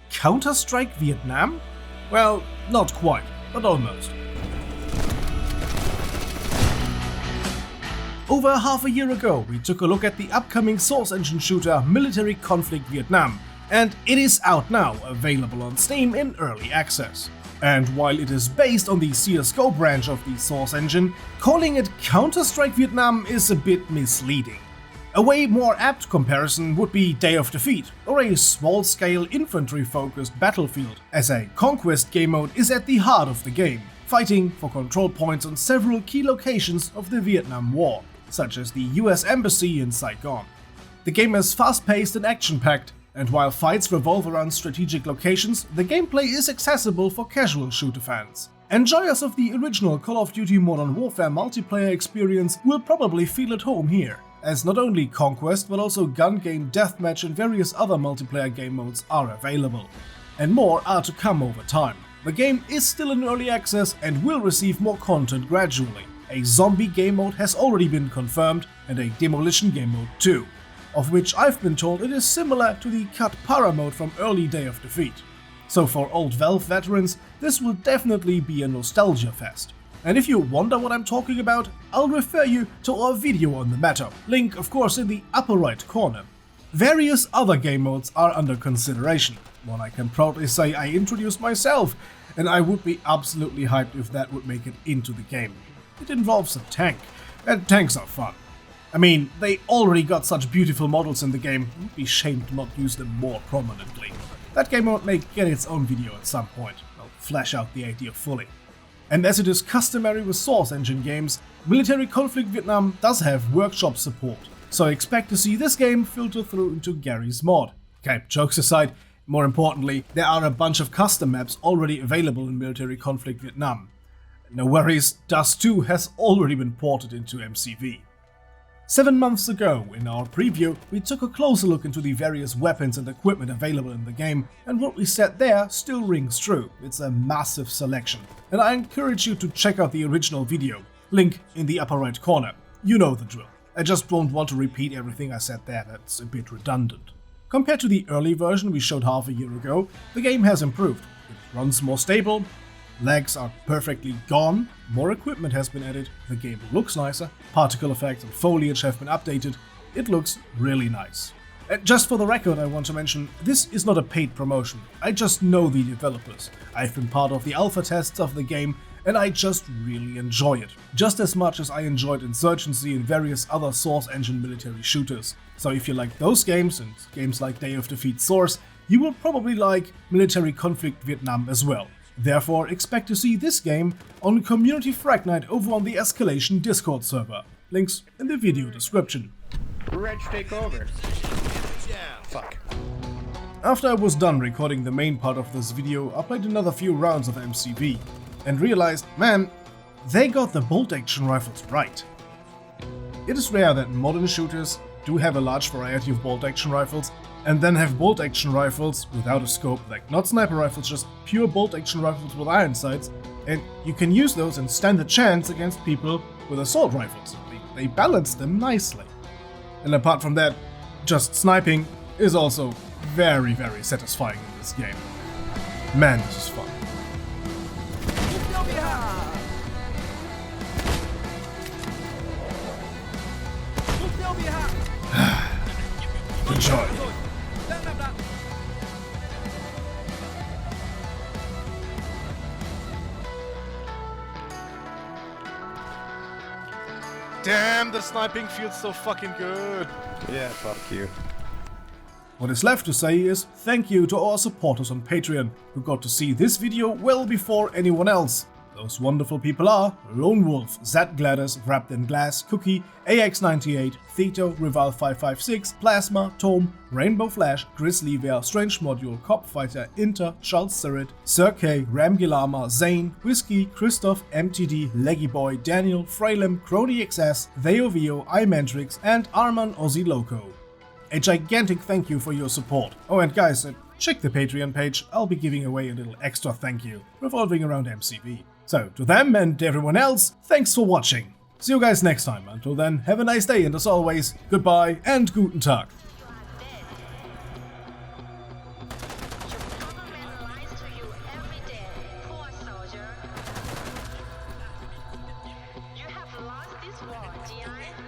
Counter-Strike Vietnam? Well, not quite, but almost. Over half a year ago, we took a look at the upcoming Source Engine shooter Military Conflict Vietnam, and it is out now, available on Steam in early access. And while it is based on the CSGO branch of the Source Engine, calling it Counter-Strike Vietnam is a bit misleading. A way more apt comparison would be Day of Defeat, or a small-scale infantry-focused battlefield, as a conquest game mode is at the heart of the game, fighting for control points on several key locations of the Vietnam War, such as the US Embassy in Saigon. The game is fast-paced and action-packed, and while fights revolve around strategic locations, the gameplay is accessible for casual shooter fans. Enjoyers of the original Call of Duty Modern Warfare multiplayer experience will probably feel at home here, as not only Conquest but also gun game, deathmatch and various other multiplayer game modes are available. And more are to come over time. The game is still in early access and will receive more content gradually. A zombie game mode has already been confirmed, and a demolition game mode too, of which I've been told it is similar to the Cut Para mode from early Day of Defeat. So for old Valve veterans, this will definitely be a nostalgia fest. And if you wonder what I'm talking about, I'll refer you to our video on the matter, link of course in the upper right corner. Various other game modes are under consideration. One I can proudly say I introduced myself, and I would be absolutely hyped if that would make it into the game. It involves a tank, and tanks are fun. I mean, they already got such beautiful models in the game, it would be shame to not use them more prominently. That game mode may get its own video at some point, I'll flesh out the idea fully. And as it is customary with Source Engine games, Military Conflict Vietnam does have workshop support, so expect to see this game filter through into Gary's mod. Okay, jokes aside, more importantly, there are a bunch of custom maps already available in Military Conflict Vietnam. No worries, Dust 2 has already been ported into MCV. 7 months ago, in our preview, we took a closer look into the various weapons and equipment available in the game, and what we said there still rings true. It's a massive selection, and I encourage you to check out the original video, link in the upper right corner. You know the drill. I just don't want to repeat everything I said there, that's a bit redundant. Compared to the early version we showed half a year ago, the game has improved. It runs more stable, lags are perfectly gone, more equipment has been added, the game looks nicer, particle effects and foliage have been updated, it looks really nice. Just for the record, I want to mention, this is not a paid promotion, I just know the developers. I've been part of the alpha tests of the game and I just really enjoy it, just as much as I enjoyed Insurgency and various other Source Engine military shooters. So if you like those games and games like Day of Defeat Source, you will probably like Military Conflict Vietnam as well. Therefore, expect to see this game on Community Frag Night over on the ESCalation Discord server. Links in the video description. Reg, take over. Fuck. After I was done recording the main part of this video, I played another few rounds of MCV and realized, man, they got the bolt action rifles right. It is rare that modern shooters do have a large variety of bolt action rifles, and then have bolt action rifles without a scope, like not sniper rifles, just pure bolt action rifles with iron sights, and you can use those and stand a chance against people with assault rifles. They balance them nicely. And apart from that, just sniping is also very, very satisfying in this game. Man, this is fun. Enjoy. Damn, the sniping feels so fucking good. Yeah, fuck you. What is left to say is thank you to our supporters on Patreon, who got to see this video well before anyone else. Those wonderful people are Lone Wolf, Zed Gladys, Wrapped in Glass, Cookie, AX98, Theto, Rival556, Plasma, Tome, Rainbow Flash, Grizzly Bear, Strange Module, Cop Fighter, Inter, Charles Sirit, Sir K, Ramgilama, Zane, Whiskey, Christoph, MTD, Leggy Boy, Daniel, Freylem, Crony XS, Theovio, iMantrix, and Arman Ozzy Loco. A gigantic thank you for your support. Oh, and guys, check the Patreon page, I'll be giving away a little extra thank you, revolving around MCV. So, to them and everyone else, thanks for watching. See you guys next time. Until then, have a nice day, and as always, goodbye and guten Tag. DI